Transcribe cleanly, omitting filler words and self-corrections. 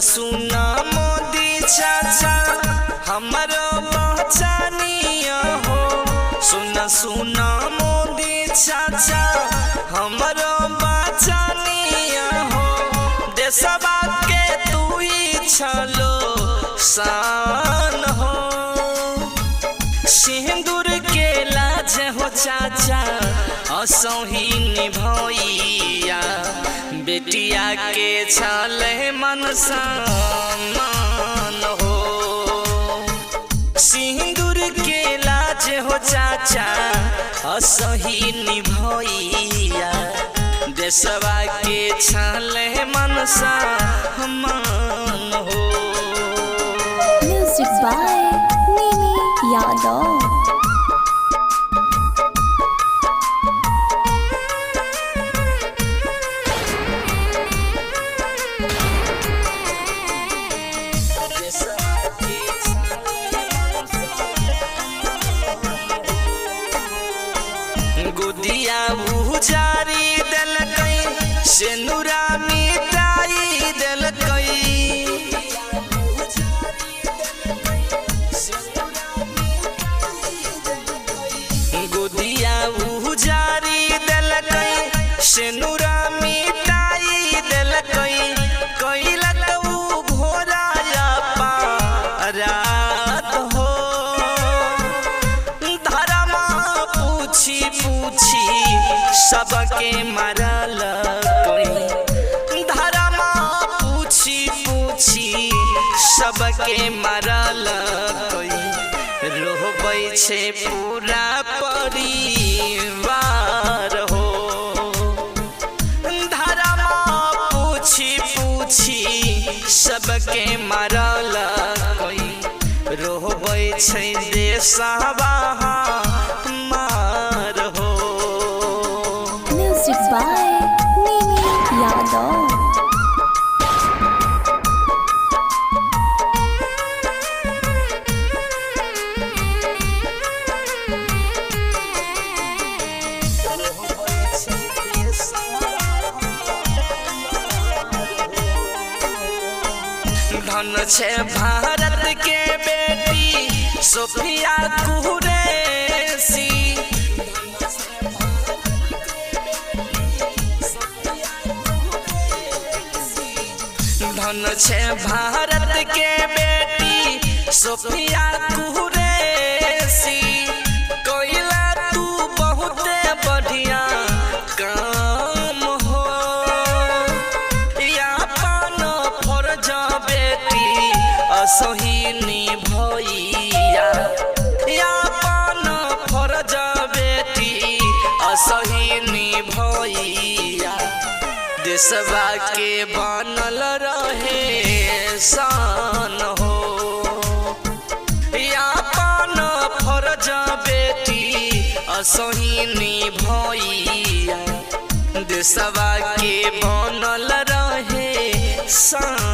सुन मोदी चाचा हमारो बचानिया हो। सुन मोदी चाचा हमारो बचानिया हो। देशवा के तू ही छलो शान हो। सिंदूर के लाज हो चाचा असही निभैया। बेटिया के छले मन सम्मान हो। सिंदूर के लाज हो चाचा असही निभैया। देशवा के छले मन सम्मान हो। म्यूजिक बाय मिमी यादव। गुदिया उजारी देलकै सिनुरा मिटाई देलकै। गुदिया उजारी देलकै सिनुरा मिटाई देलकै। कैलक उ घोड़ा पारात हो। धर्म पूछी पूछी सबके मरल कोई। धर्म पूछी पूछी सबके मरल कोई। रोबै छे पूरा परिवार हो। धर्म पूछी पूछी सबके मरल कोई। रोबै छे देशवा हमार हो। म्यूजिक बाय मिमी यादव। धन छे भारत के बेटी सोफिया कुरैशी। धन छे भारत के बेटी सोफिया कुरैशी। कोइला तू बहुत बढ़िया काम हो। यापन फर्ज बेटी असही निभैया। यापन फर्ज बेटी असही निभैया। देशवा के बनल रहे शान हो। यापन फर्ज बेटी असही निभैया। देशवा के बनल रहे शान।